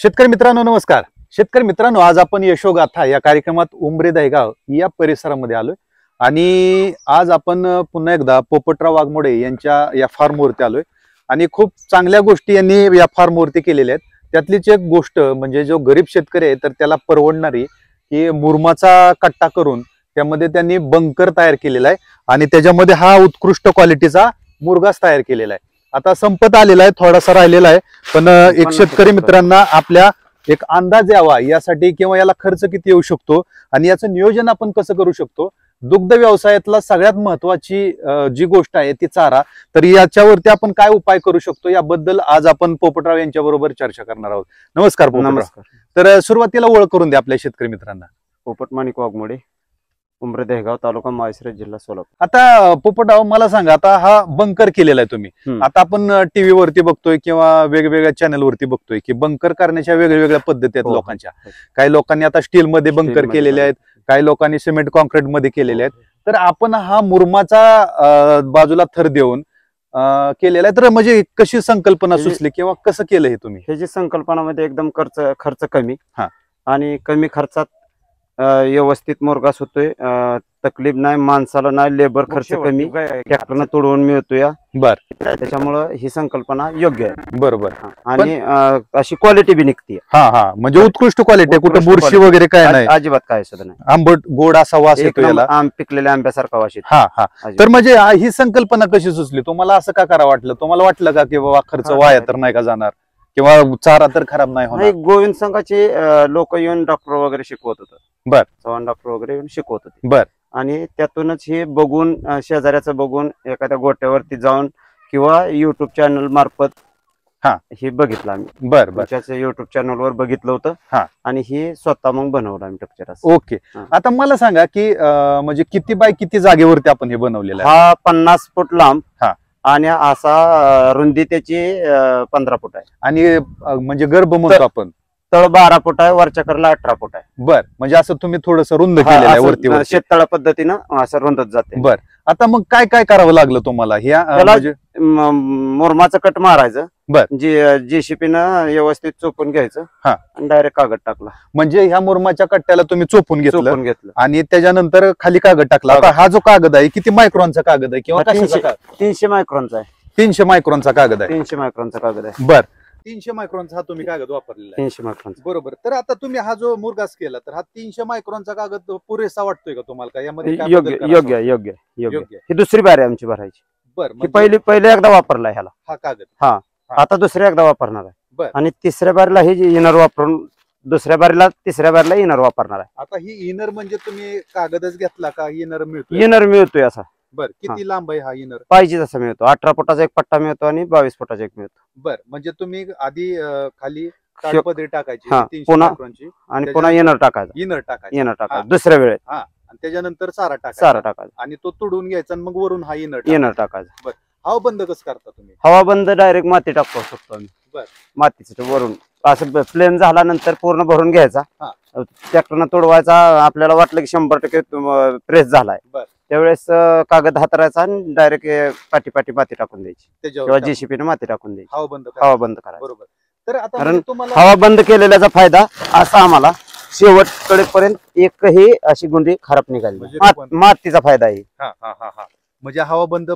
शेतकरी मित्रांनो नमस्कार. शेतकरी मित्रांनो, आज आपण यशोगाथा या कार्यक्रमात उमरे दहेगाव या परिसरामध्ये आलोय आणि आज आपण पुन्हा एकदा पोपटराव वाघमोडे यांच्या या फार्मवरती आलोय आणि खूप चांगल्या गोष्टी यांनी या फार्मवरती केलेल्या आहेत. त्यातलीच एक गोष्ट म्हणजे जो गरीब शेतकरी आहे तर त्याला परवडणारी की मुरमाचा कट्टा करून त्यामध्ये त्यांनी बंकर तयार केलेला आहे आणि त्याच्यामध्ये हा उत्कृष्ट क्वालिटीचा मुरघास तयार केलेला आहे. आता संपत आलेला आहे, थोडासा राहिलेला आहे, पण एक शेतकरी मित्रांना आपल्या एक अंदाज यावा यासाठी किंवा याला खर्च किती येऊ शकतो आणि याचं नियोजन आपण कसं करू शकतो. दुग्ध व्यवसायातला सगळ्यात महत्वाची जी गोष्ट आहे ती चारा, तर याच्यावरती आपण काय उपाय करू शकतो याबद्दल आज आपण पोपटराव यांच्या बरोबर चर्चा करणार आहोत. नमस्कार पोपटराव. नमस्कार. तर सुरुवातीला ओळख करून द्या आपल्या शेतकरी मित्रांना. पोपट माणिक वाघमोडे, उमरे दहेगाव, तालुका माळशिरस, जिल्हा सोलापूर. आता पोपटराव मला सांगा, आता हा बंकर केलेला आहे तुम्ही. आता आपण टीव्ही वरती बघतोय किंवा वेगवेगळ्या चॅनल वरती बघतोय की बंकर करण्याच्या वेगवेगळ्या पद्धती आहेत लोकांच्या. काही लोकांनी आता स्टील मध्ये बंकर केलेले आहेत, काही लोकांनी सिमेंट कॉन्क्रीट मध्ये केलेले आहेत. तर आपण हा मुरमाचा बाजूला थर देऊन केलेला आहे, तर म्हणजे कशी संकल्पना सुचली किंवा कसं केलं हे तुम्ही? ह्याची संकल्पनामध्ये एकदम खर्च कमी आणि कमी खर्चात व्यवस्थित मुरघास होतोय. तकलीफ नाही, माणसाला नाही, लेबर खर्च कमी, ट्रॅक्टरनं तोडवून मिळतोय. बर, त्याच्यामुळे ही संकल्पना योग्य आहे. बरोबर. आणि अशी क्वालिटी बी निघते. म्हणजे उत्कृष्ट क्वालिटी, कुठे बुरशी वगैरे काय नाही, अजिबात काय सुद्धा नाही. आंबट गोड असा वास येतो याला, पिकलेल्या आंब्यासारखा वास येतो. तर म्हणजे ही संकल्पना कशी सुचली तुम्हाला? असं का करा वाटलं तुम्हाला? वाटलं का की बाबा खर्च वाया तर नाही का जाणार किंवा चारा तर खराब नाही होणार? गोविंद संघाचे लोक येऊन डॉक्टर वगैरे शिकवत होतं. बर, चव्हाण डॉक्टर वगैरे येऊन शिकवत होते. बर. आणि त्यातूनच हे बघून, शेजाऱ्याचं बघून, एखाद्या गोट्यावरती जाऊन किंवा युट्यूब चॅनल मार्फत हे बघितलं आम्ही. बर, युट्यूब चॅनल वर बघितलं होतं आणि हे स्वतः मग बनवलं आम्ही स्ट्रक्चर. ओके. आता मला सांगा की म्हणजे किती बाय किती जागेवरती आपण हे बनवलेलं आहे? हा 50 फूट लांब आणि असा रुंदी त्याची 15 फूट आहे. आणि म्हणजे गर्भ म्हणतो आपण, तळ 12 फूट आहे, वरच्या करला 18 फूट आहे. बर, म्हणजे असं तुम्ही थोडस रुंद केलेलं आहे वरती, शेततळा पद्धतीनं असं रुंदत जाते. बर. आता मग काय काय करावं लागलं तुम्हाला? मुरमाचं कट मारायचं. बर. जेसीपीनं व्यवस्थित चोपून घ्यायचं आणि डायरेक्ट कागद टाकला. म्हणजे ह्या मुरमाच्या कट्ट्याला तुम्ही चोपून घेतलं आणि त्याच्यानंतर खाली कागद टाकला. आता हा जो कागद आहे किती मायक्रॉनचा कागद आहे किंवा 300 मायक्रॉनचा आहे. 300 मायक्रॉनचा कागद आहे. 300 मायक्रॉनचा कागद आहे. बर, 300 मायक्रॉनचा हा तुम्ही कागद वापरलेला आहे. 300 मायक्रॉनचा, बरोबर. तर आता तुम्ही हा जो मुरघास केला तर हा 300 मायक्रॉनचा कागद पुरेसा वाटतोय का तुम्हाला? का यामध्ये योग्य. ही दुसरी बारी आमची भरायची. बर, पहिले एकदा वापरला ह्याला हा कागद. आता दुसऱ्या एकदा वापरणार आहे. बर. आणि तिसऱ्या बारीला हे इनर वापरून दुसऱ्या बारीला, तिसऱ्या बारीला इनर वापरणार आहे. आता ही इनर म्हणजे तुम्ही कागदच घेतला का इनर मिळतो? इनर मिळतोय असा. बर, किती लांब आहे हा इनर? पाहिजे तसा मिळतो. 18 फुटाचा एक पट्टा मिळतो आणि 22 फुटाचा एक मिळतो. बर, म्हणजे तुम्ही आधी खाली ताडपदरी टाकायची आणि पुन्हा इनर टाकायचा दुसऱ्या वेळेत. आणि त्याच्यानंतर चारा टाकायचा आणि तो तुडून घ्यायचा आणि मग वरून हा इनर टाकायचा. बर. हवा बंद कसं करता तुम्ही? हवा बंद डायरेक्ट माती टाकू शकतो आम्ही. बर. मातीचं वरून असं प्लेन झाल्यानंतर पूर्ण भरून घ्यायचा, ट्रॅक्टरनं तोडवायचा. आपल्याला वाटलं की 100% प्रेस झालाय, त्यावेळेस कागद हातरायचा आणि डायरेक्ट पाठी माती टाकून द्यायची किंवा जेसीपीने माती टाकून द्यायची. हवा बंद करायची. बरोबर. तर आता कारण हवा बंद केलेल्याचा फायदा असा आम्हाला शेवटकडेपर्यंत एकही अशी गुंडी खराब निघाली. मातीचा फायदा आहे. म्हणजे हवा बंद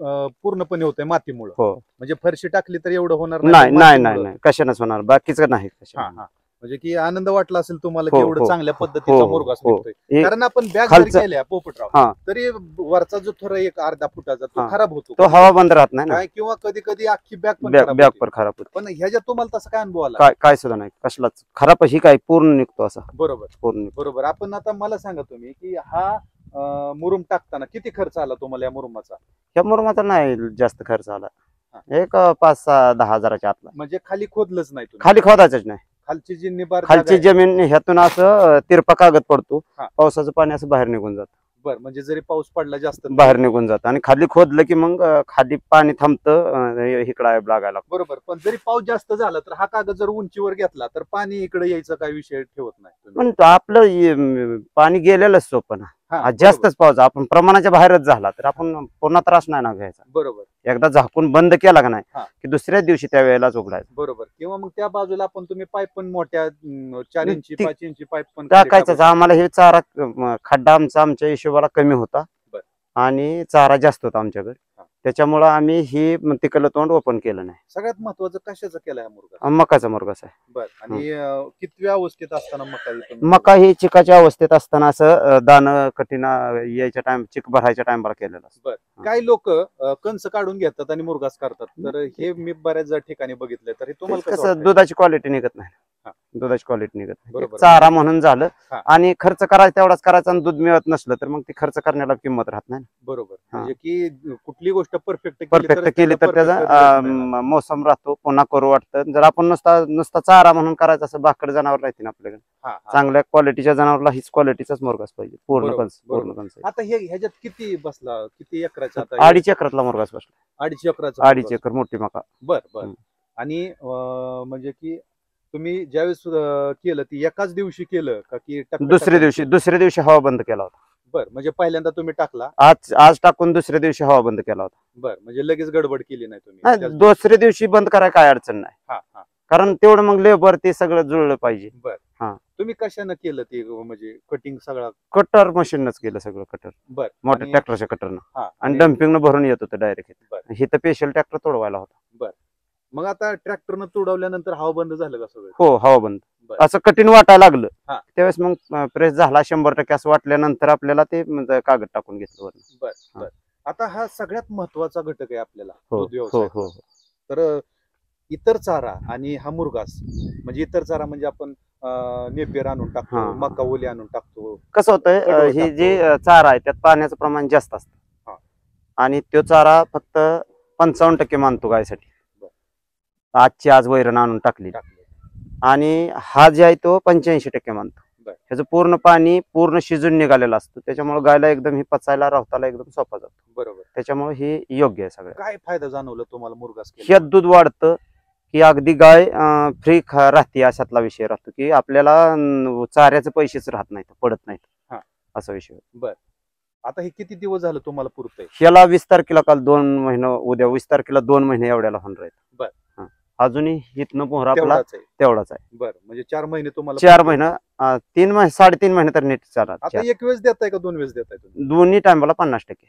पूर्णपणे होतंय मातीमुळे. म्हणजे फरशी टाकली तर एवढं होणार नाही, कशानच होणार, बाकीचं नाही. म्हणजे की आनंद वाटला असेल तुम्हाला की एवढं चांगल्या पद्धतीचा मुरघास निघतोय. कारण आपण बॅग केल्या पोपटराव तरी वरचा जो थर एक अर्धा फुटाचा तो खराब होतो, तो हवा बंद राहत नाही किंवा कधी कधी अख्खी बॅग पण खराब होतो. पण ह्याच्यात तुम्हाला तसं काय अनुभव आला? काय सुद्धा नाही, कसलाच खराब ही काय पूर्ण निघतो असा. बरोबर. आपण आता मला सांगा तुम्ही की हा मुरुम टाकताना किती खर्च आला तुम्हाला या मुरुमाचा? या मुरुमाचा नाही जास्त खर्च आला, एक 5-10 हजाराच्या आतला. म्हणजे खाली खोदलंच नाही? खाली खोदायच नाही. खालची जमीन ह्यातून असं तिरपा कागद पडतो, पावसाचं पाणी असं बाहेर निघून जात. बर, म्हणजे जरी पाऊस पडला जास्त बाहेर निघून जात आणि खाली खोदलं की मग खाली पाणी थांबतं, इकडं लागायला. बरोबर. पण जरी पाऊस जास्त झाला तर हा कागद जर उंचीवर घेतला तर पाणी इकडे यायचा काही विषय ठेवत नाही. म्हणतो आपलं पाणी गेलेलंच सोपं ना. जास्तच पाऊस आपण प्रमाणाच्या बाहेरच झाला तर आपण पूर्ण त्रास नाही ना घ्यायचा. बरोबर. एकदा झाकून बंद केला का नाही हा. की दुसऱ्याच दिवशी त्या वेळेलाच उघडायचा. बरोबर. किंवा मग त्या बाजूला आपण तुम्ही पाईप पण मोठ्या 4 इंची ती- 5 इंची पाईप पण खाली टाकायचं. टाकायचं. आम्हाला हे चारा खड्डा आमच्या हिशोबाला कमी होता बर. आणि चारा जास्त होता आमच्याकडे, हा. त्याच्यामुळं आम्ही ही तिकडलं तोंड ओपन केलं नाही. सगळ्यात महत्वाचं कशाचं केलं हा मुरघास? मकाचा मुरघास आहे. बर. आणि कितव्या अवस्थेत असताना मका तुम्ही- मका ही चिकाच्या अवस्थेत असताना असं दाणं कठीण यायच्या टाइम चिक भरायच्या टाइमला केलेलं असतं. काही लोक कंस काढून घेतात आणि मुरघास करतात, तर हे मी बऱ्याच ठिकाणी बघितलंय. तर हे तुम्हाला कसं कसं वाटतंय? दुधाची क्वालिटी निघत नाही. हा. दुधाची क्वालिटी निघत नाही. बरोबर. एक चारा म्हणून झालं हा. आणि खर्च करायचा तेवढाच करायचा आणि दूध मिळत नसलं तर मग ती खर्च करण्याला किंमत राहत नाही. बरोबर. हा. म्हणजे की कुठली गोष्ट परफेक्ट परफेक्ट केली तर त्याचा मोसम राहतो, पुन्हा करू वाटतं. जर आपण नुसता चारा म्हणून करायचं असं भाकड जनावर राहते ना आपल्याकडे, चांगल्या क्वालिटीच्या जनावरला हीच क्वालिटीचाच मुरघास पाहिजे. पूर्ण बरोबर, कंस पूर्ण कंस. आता ह्याच्यात किती बसला, किती एकराचा? आता 2.5 एकरातला मुरघास बसला. 2.5 एकराचा? 2.5 एकर मोठी मका. बर बर. आणि म्हणजे की तुम्ही ज्यावेळेस केलं ती एकाच दिवशी केलं का की दुसऱ्या दिवशी हवा बंद केला होता. बर. म्हणजे पहिल्यांदा तुम्ही टाकला, आज टाकून दुसऱ्या दिवशी हवा बंद केला होता. बर. म्हणजे लगेच गडबड केली नाही तुम्ही? नाही, दुसऱ्या दिवशी बंद करायला काय अडचण नाही. हा हा. कारण तेवढं मग लेबर ते सगळं जुळलं पाहिजे. बर. हा. तुम्ही कशानं केलं ते, म्हणजे कटिंग सगळं? कटर मशीनच केलं सगळं. कटर बर. मोठ्या ट्रॅक्टरच्या कटरनं हा. आणि डम्पिंगनं भरून येत होतं बर. डायरेक्ट. हे तर स्पेशल ट्रॅक्टर तोडवायला होता. मग आता ट्रॅक्टरनं तुडवल्यानंतर हवा बंद झालं का सगळं? हो, हवा बंद. बर. असं कठीण वाटायला लागलं हा. त्यावेळेस मग प्रेस झाला 100% असं वाटल्यानंतर आपल्याला ते कागद टाकून घेतलं वरनं. बर बर. आता हा सगळ्यात महत्वाचा घटक आहे आपल्याला हो दूध हो व्यवसायात. हो. तर इतर चारा आणि हा मुरघास, म्हणजे इतर चारा म्हणजे आपण नेपियर आणून टाकतो, हा. मका ओली आणून टाकतो. कसं होतंय, कडवळ हे जे चारा आहे त्यात पाण्याचं प्रमाण जास्त हा. असतं आणि तो चारा फक्त 55% मानतो गायसाठी. आजची आज वैरण आणून टाकली आणि हा जे आहे तो 85% मानतो. ह्याचं पूर्ण पाणी पूर्ण शिजून निघालेलं असतं, त्याच्यामुळे गायला एकदम ही पचायला राहताला एकदम सोपा जातो. बरोबर. त्याच्यामुळे हे योग्य आहे सगळं. काय फायदा जाणवला तुम्हाला मुरघास ह्यात दूध वाढतं की अगदी गाय फ्री राहते अशातला विषय राहतो की आपल्याला चाऱ्याचे पैसेच राहत नाहीत, पडत नाहीत. हा. असा विषय. बर. आता हे किती दिवस झालं तुम्हाला पुरतंय? ह्याला 20 तारखेला काल 2 महिने, उद्या 20 तारखेला 2 महिने एवढ्याला होणार आहेत. बर. अजूनही इथनं पोहरा आपला तेवढाच आहे. बर. म्हणजे 4 महिने तुम्हाला? 4 महिने 3 महिने 3.5 महिने तर नीट चालत. आता एक वेळेस देताय का 2 वेळेस देताय तुम्ही? दोन्ही टायमाला 50%.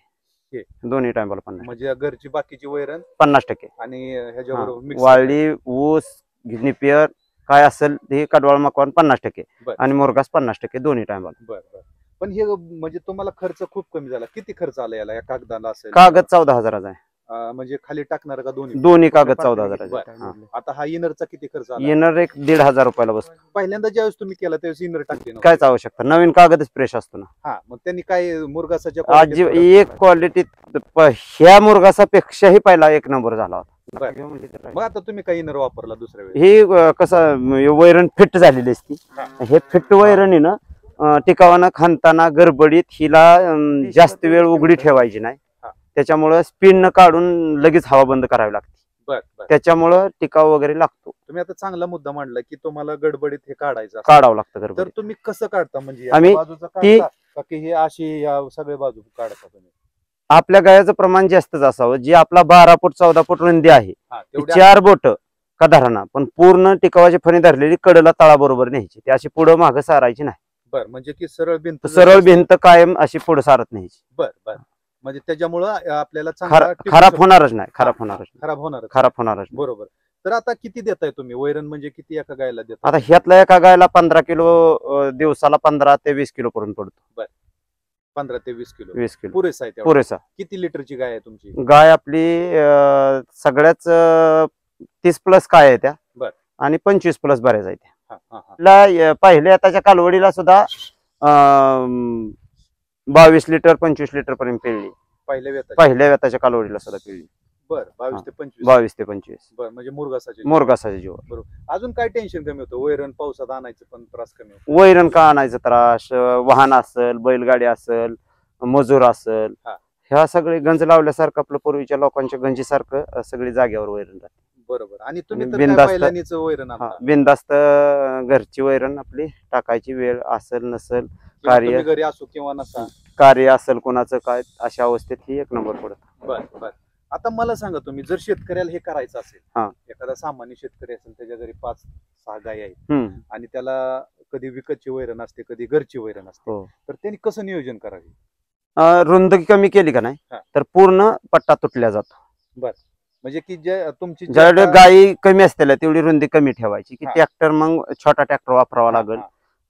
हे. दोन्ही टायमाला 50%. म्हणजे घरची बाकीची वैरण 50% आणि ह्याच्याबरोबर mix वाळली, ऊस, निपियर काय असेल हे कडवाळ मकवान 50% आणि मुरघास 50% दोन्ही टायमाला. बर बर. पण हे म्हणजे तुम्हाला खर्च खूप कमी झाला. किती खर्च आला याला? या कागदाला असेल? कागद 14,000 आहे. म्हणजे खाली टाकणार का दोन्ही कागद 14,000. आता हा इनरचा किती खर्च आला? इनर एक 1,500 रुपयाला बसतो. पहिल्यांदा ज्यावेळेस तुम्ही केला त्यावेळेस इनर टाकले ना? कायच आवश्यकता, नवीन कागदच फ्रेश असतो ना. हा. मग त्यांनी काय मुरघासाच्या एक क्वालिटी ह्या मुरघासापेक्षाही पहिला 1 नंबर झाला होता. मग आता तुम्ही काय इनर वापरला दुसऱ्या वेळेस? ही कसं वैरण फिट झालेली असती. हे फिट वैरणीनं टिकावानं खांताना गडबडीत हिला जास्त वेळ उघडी ठेवायची नाही. त्याच्यामुळं स्पिन न काढून लगेच हवा बंद करावी लागते. त्याच्यामुळं टिकाव वगैरे लागतो. तुम्ही आता चांगला मुद्दा मांडला की तुम्हाला गडबडीत हे काढावं लागतं. तर तुम्ही कसं काढता? म्हणजे आम्ही हे अशी या सगळ्या बाजू काढता तुम्ही? आपल्या गायाचं प्रमाण जास्तच असावं. जे आपला 12 फूट 14 फूट रुंदी आहे 4 बोट का धरणा, पण पूर्ण टिकावाची फणी धरलेली कडला तळाबरोबर न्यायची. ती अशी पुढं मागं सारायची नाही. बर. म्हणजे की सरळ भिंत कायम अशी पुढे सारत न्यायची. बर बर. म्हणजे त्याच्यामुळं आपल्याला खराब होणारच नाही. खराब होणारच. बरोबर. तर आता किती देताय तुम्ही वैरण? म्हणजे किती एका गायला देता? आता ह्यातला एका गायला 15 किलो दिवसाला 15 ते 20 किलो पर्यंत पडतो. बर. 15 ते 20 किलो. 20 किलो पुरेसा आहे? पुरेसा. किती लिटरची गाय आहे तुमची? गाय आपली सगळ्याच 30+ काय आहे त्या. बर. आणि 25+ बऱ्याच आहे त्या. पहिल्या आताच्या कालवडीला सुद्धा 22 लिटर 25 लिटर पर्यंत पिळली. पहिल्या व्यताच्या कालवडीला सुद्धा पिळली. बर. 22 ते 25. 22 ते 25. बर. म्हणजे मुरघासाचे जीव. बरोबर. अजून काय टेन्शन कमी होतं? वैरण पावसात आणायचं पण त्रास कमी होतो? वैरण का आणायचं त्रास, वाहन असेल, बैलगाडी असेल, मजूर असेल, ह्या सगळे गंज लावल्यासारखं आपलं पूर्वीच्या लोकांच्या गंजीसारखं सगळी जागेवर वैरण राहते. बरोबर. आणि तुम्ही वैरण बिनधास्त घरची वैरण आपली टाकायची. वेळ असेल नसेल, कार्य घरी असो किंवा नसा, कार्य असेल कोणाचं काय, अशा अवस्थेत ही 1 नंबर पडत. बर बर. आता मला सांगा, तुम्ही जर शेतकऱ्याला हे करायचं असेल, हा. एखादा सामान्य शेतकरी असेल, त्याच्या घरी 5-6 गायी आहेत हम्म. आणि त्याला कधी विकतची वैरण असते, कधी घरची वैरण असते, हो. तर त्यांनी कसं नियोजन करावे? रुंदी कमी केली का नाही हा. तर पूर्ण पट्टा तुटल्या जातो. म्हणजे की जे तुमची जी ज्यावेळी आता- गायी कमी असतील तेवढी रुंदी कमी ठेवायची की हा. ट्रॅक्टर मग छोटा ट्रॅक्टर वापरावा हा, लागेल.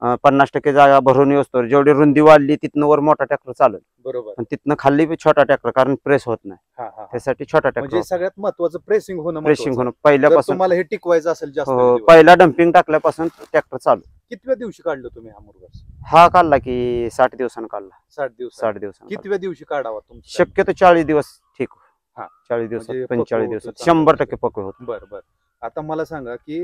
हा, 50% जागा भरून येतो जेवढी रुंदी वाढली तिथनं वर मोठा ट्रॅक्टर चालेल, बरोबर. पण तिथनं खाली बी छोटा ट्रॅक्टर, कारण प्रेस होत नाही हा, हा, हा. त्यासाठी छोटा म्हणजे ट्रॅक्टर. सगळ्यात महत्वाचं प्रेसिंग होणं प्रेसिंग महत्वाचं होणं आहे. जर पहिल्यापासून. तुम्हाला हे टिकवायचं असेल जास्त हो, दिवस. पहिला डम्पिंग टाकल्यापासून ट्रॅक्टर चालू. कितव्या दिवशी काढलं तुम्ही हा मुरघास? हा काढला की 60 दिवसानं काढला. 60 दिवस. 60 दिवसानं कितव्या दिवशी काढावा तुमचं? शक्यतो 40 दिवस ठीक. हा. 40 दिवसात म्हणजे 45 पक्व दिवसात होतं, 100% पक्व होत. बर. आता मला सांगा की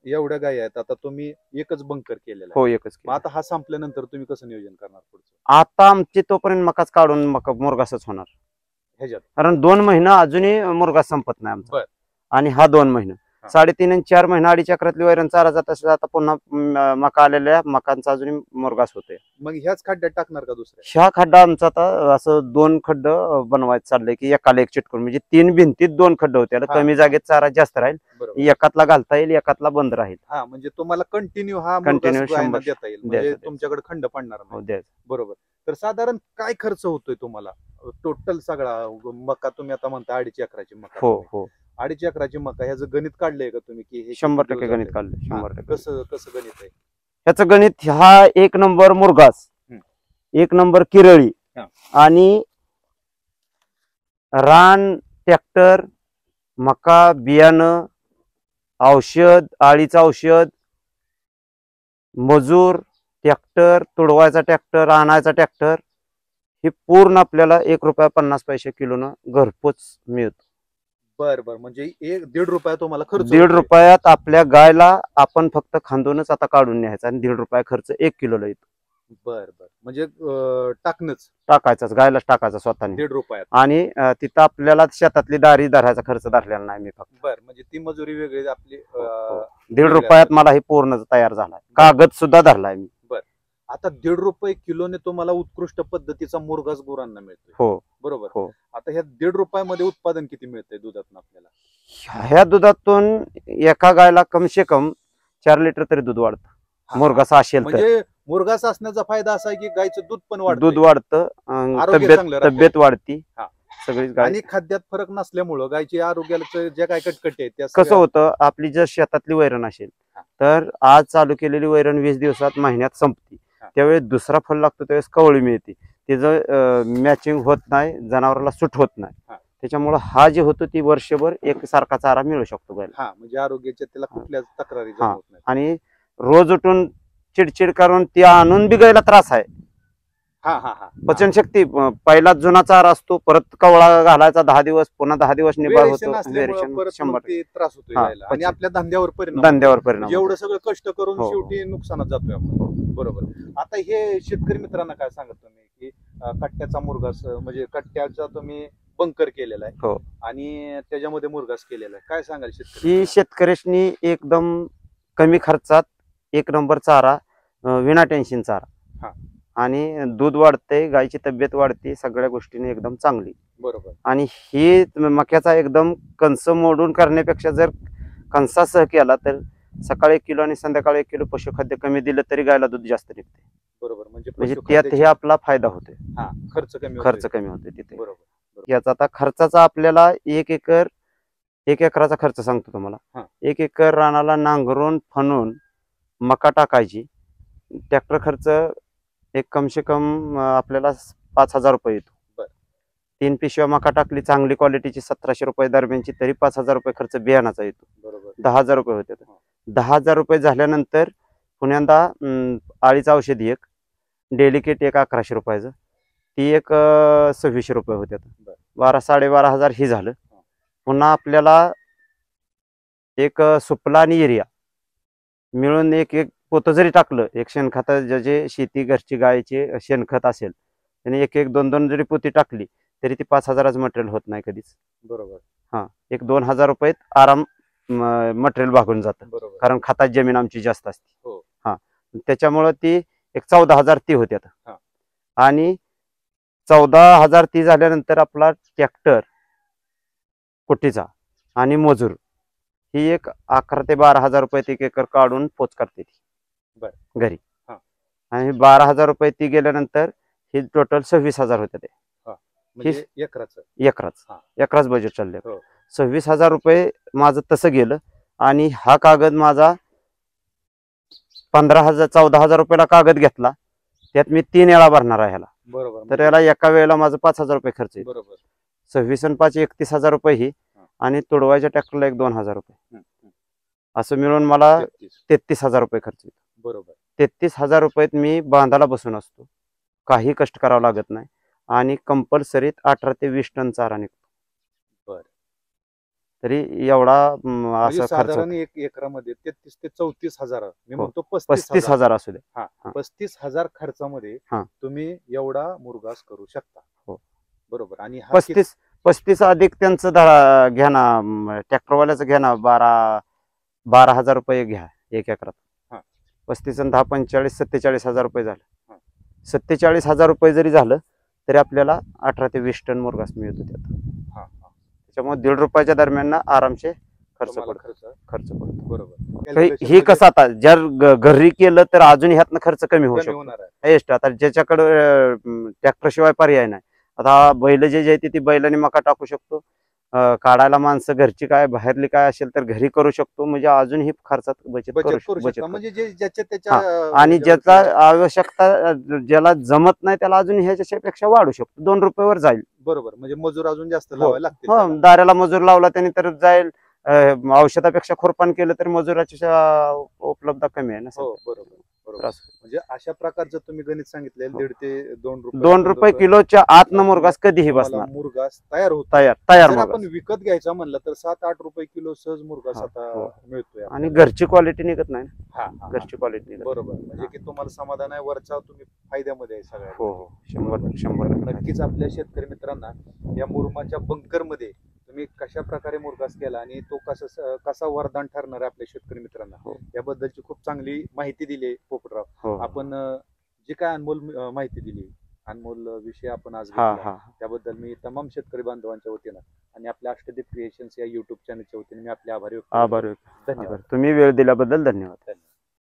एवढ्या गायी आहेत, आता तुम्ही एकच बंकर केलेलं आहे. हो, एकच मग आता हा संपल्यानंतर तुम्ही कसं नियोजन करणार पुढचं? आता आमची तोपर्यंत मकाच काढून मुरघासच होणार, ह्याच्यात कारण 2 महिना अजूनही मुरघास संपत नाही आमचा. बर. आणि हा 2 महिने हा. 3.5 आणि 4 महिना 2.5 एकरातली वैरण चारा जात असल्या आता पुन्हा मका आलेल्या मकांचा अजूनही मुरघास होतोय. मग ह्याच खड्ड्यात टाकणार का दुसऱ्या? ह्या खड्डा आमचा आता असं 2 खड्ड बनवायचं चाललंय की एकाला एक चिटकून, म्हणजे 3 भिंतीत 2 खड्ड होते. हा. कमी जागेत चारा जास्त राहील, बरोबर. एकातला घालता येईल, एकातला बंद राहील. हा, म्हणजे तुम्हाला कंटिन्यू हा Continue मुरघास गायींना 100 देता येईल, म्हणजे द्यायचं. तुमच्याकडे खंड पडणार हो, नाही. द्यायचं. बरोबर. तर साधारण काय खर्च होतोय तुम्हाला टोटल सगळा मका? तुम्ही आता म्हणता 2.5 एकराची मका. हो हो, 2.5 एकराची मका ह्याचं गणित काढलंय का तुम्ही की हे 100% गणित काढलं. 100% कसं कसं गणित आहे? ह्याचं गणित, हा 1 नंबर मुरघास, 1 नंबर किरळी, हा. आणि रान, ट्रॅक्टर, मका, बियाणं, औषध, आळीचं औषध, मजूर, ट्रॅक्टर, तुडवायचा ट्रॅक्टर, आणायचा ट्रॅक्टर, हे पूर्ण आपल्याला ₹1.50 किलोनं घरपोच मिळतो. बर. म्हणजे 1-1.5 रुपया तुम्हाला खर्च होतोय. ₹1.5 आपल्या गायला आपण फक्त खांदूनच आता काढून न्यायचा आणि ₹1.5 खर्च 1 किलोला येतो. बर. म्हणजे टाकणंच टाकायचाच, गायलाच टाकायचा स्वतःने. 1.5 रुपयात. आणि तिथं आपल्याला शेतातली दारी धरायचा खर्च धरलेला नाही मी फक्त. बर. म्हणजे ती मजुरी वेगळी आपली. ₹1.5 मला हे पूर्ण तयार झालाय, कागद सुद्धा धरलाय मी. आता 1.5 रुपये किलोने तुम्हाला उत्कृष्ट पद्धतीचा मुरघास गुरांना मिळतोय. हो, बरोबर. हो. आता ह्या 1.5 रुपयामध्ये उत्पादन किती मिळतंय दुधातून आपल्याला? ह्या दुधातून एका गायला कमसे कम 4 लिटर तरी दूध वाढतं, मुरघास असेल तर. म्हणजे मुरघास असण्याचा फायदा असा आहे की गायचं दूध पण वाढतं, दूध वाढतं, आरोग्य चांगलं राहतं. तब्येत वाढती. हा. सगळीच गाय. आणि खाद्यात फरक नसल्यामुळं गायची आरोग्याला ज्या काय कटकटी आहेत त्या कसं सगळ्या- होतं, आपली जर शेतातली वैरण असेल हा. तर आज चालू केलेली वैरण 20 दिवसात, महिन्यात संपती. हा. त्यावेळेस दुसरा फळ लागतो, त्यावेळेस कवळी मिळते, त्याचं मॅचिंग होत नाही, जनावराला सूट होत नाही. हा. त्याच्यामुळं हा जे होतो ती वर्षभर एकसारखा चारा मिळू शकतो गायला. हा, म्हणजे आरोग्याच्या त्याला कुठल्याच तक्रारी हा. जाणवत नाही. आणि रोज उठून चिडचिड करून ती आणून बी गायला त्रास आहे. हा हा हा. पचनशक्ती, पहिला जुना चारा असतो, परत कवळा घालायचा 10 दिवस, पुन्हा 10 दिवस निभार Variation होतो. असल्यामुळं Variation परत मग 100%. ते त्रास होतोय हा, गायला. आणि पचन. आपल्या धंद्यावर परिणाम धंद्यावर होतो. परिणाम म्हणजे एवढं सगळं कष्ट करून हो. शेवटी नुकसानात जातोय आपण. बरोबर. आता हे शेतकरी मित्रांना काय सांगत तुम्ही की कट्ट्याचा मुरघास, म्हणजे कट्ट्याचा तुम्ही बंकर केलेला आहे हो. आणि त्याच्यामध्ये मुरघास केलेला आहे, काय सांगाल शेतकरी? ही शेतकऱ्यांनी एकदम कमी खर्चात 1 नंबर चारा, विना टेन्शन चारा, हा. आणि दूध वाढते, गायची तब्येत वाढते, सगळ्या गोष्टीने एकदम चांगली. बरोबर. आणि ही मक्याचा एकदम कणस मोडून करण्यापेक्षा जर कणसासह केला तर सकाळी 1 किलो आणि संध्याकाळी 1 किलो पशुखाद्य कमी दिलं तरी गायला दूध जास्त निघते. बरोबर. म्हणजे त्यात पशुखाद्याची- हे आपला फायदा होतोय, हा, खर्च कमी होतोय. खर्च कमी होते तिथे. बरोबर. याचा आता खर्चाचा आपल्याला 1 एकराचा खर्च सांगतो तुम्हाला. हा. 1 एकर रानाला नांगरून फणून मका टाकायची, ट्रॅक्टर खर्च एक कमसे कम आपल्याला 5,000 रुपये येतो. बर. 3 पिशव्या मका टाकली चांगली क्वालिटीची 1700 रुपये दरम्यानची, तरी 5,000 रुपये खर्च बियाणाचा येतो. बरोबर. 10,000 रुपये होते. हा. 10,000 रुपये झाल्यानंतर पुण्यांदा आळीचं औषध एक, डेलिकेट एक 1100 रुपयाचं, ती एक 2600 रुपये होते. बर. 12,000-12,500 ही झालं. पुन्हा आपल्याला एक सुपला आणि एरिया मिळून एक पोतं जरी टाकलं, एक शेणखत, जे शेती घरची गायचे शेणखत असेल त्याने एक 2 जरी पोती टाकली तरी ती 5,000च मटेरियल होत नाही कधीच. बरोबर. हा, एक 2,000 रुपयात आराम मटेरियल भागून जातं, बरोबर. कारण खतात जमीन आमची जास्त असते. हो. हा, त्याच्यामुळं ती एक 14,000 ती होते आता. हा. आणि 14,000 ती झाल्यानंतर आपला ट्रॅक्टर कुट्टीचा आणि मजूर ही एक 11 ते 12,000 रुपये ती एकर काढून पोच करते ती घरी. हा. आणि 12,000 रुपये ती गेल्यानंतर ही टोटल 26,000 होते ते म्हणजे एकराचं एकराच बजेट चालले. हो. 26,000 रुपये माझं तसं गेलं. आणि हा कागद माझा 15,000 14,000 रुपयाला कागद घेतला. त्यात मी 3 वेळा भरणार आहे ह्याला. बरोबर. तर याला एका वेळेला माझं 5,000 रुपये खर्च येईल. बरोबर. 26 आणि 5 31,000 रुपये ही. आणि तुडवायच्या ट्रॅक्टरला 2,000 रुपये असं मिळून मला 33,000 रुपये खर्च येईल. बरोबर. 33,000 रुपयात मी बांधाला बसून असतो. काही कष्ट करावं लागत नाही. आणि कंपल्सरीत 18 ते 20 टन चारा निघतो. तरी एवढा असा खर्च साधारण एक एकरामध्ये 33 ते 34,000 मी म्हणतो 35,000 असू दे. 35,000 खर्चामध्ये तुम्ही एवढा मुरघास करू शकता. हो. बरोबर. आणि 35 अधिक त्यांचं घ्या ना, ट्रॅक्टरवाल्याचं घ्या ना, 12,000 रुपये घ्या एक एकरात. 35 आणि 10 45 47,000 रुपये झाले. 47,000 रुपये जरी झालं तरी आपल्याला 18 ते 20 टन मुरघास मिळतो त्यात. त्याच्यामुळे 1.5 रुपयाच्या दरम्यान आरामचे खर्च पडतो. बरोबर. ही कसं आता जर घरी केलं तर अजून ह्यातनं खर्च कमी होऊ शकतो. आता ज्याच्याकडे ट्रॅक्टर शिवाय पर्याय नाही. आता बैल जे आहेत ती बैलांनी मका टाकू शकतो. काढायला माणसं घरची काय बाहेरली काय असेल तर घरी करू शकतो. म्हणजे अजूनही खर्चात बचत करू शकतो. आणि ज्याचा आवश्यकता ज्याला जमत नाही त्याला अजून ह्याच्यापेक्षा वाढू शकतो. 2 रुपयावर जाईल. बरोबर. म्हणजे मजूर अजून जास्त लावायला लागतील. हो. दाऱ्याला मजूर लावला त्याने तर जाईल. औषधापेक्षा खुरपान केलं तर मजुराची उपलब्धता कमी आहे ना. बरोबर. म्हणजे अशा प्रकारचं तुम्ही गणित सांगितले. 1.5 ते 2 रुपये किलोच्या आत मुरघास कधीही बसणार. मुरघास तयार होतो. तयार आपण विकत घ्यायचा म्हणलं तर 7-8 रुपये किलो सहज मुरघास आता मिळतोय. आणि घरची क्वालिटी निघत नाही ना. घरची क्वालिटी बरोबर. म्हणजे की तुम्हाला समाधान आहे. वरचा तुम्ही फायद्यामध्ये आहे सगळ्या. हो. 100% नक्कीच आपल्या शेतकरी मित्रांना या मुरुमाच्या बंकर मध्ये तुम्ही कशा प्रकारे मुरघास केला आणि तो कसा वरदान ठरणार आहे आपल्या शेतकरी मित्रांना याबद्दलची खूप चांगली माहिती दिली पोपटराव. आपण जी काय अनमोल माहिती दिली, अनमोल विषय आपण आज त्याबद्दल मी तमाम शेतकरी बांधवांच्या वतीनं आणि आपल्या अष्टदीप क्रिएशन्स या युट्यूब चॅनलच्या वतीने मी आपले आभार व्यक्त करतो. धन्यवाद. तुम्ही वेळ दिल्याबद्दल धन्यवाद.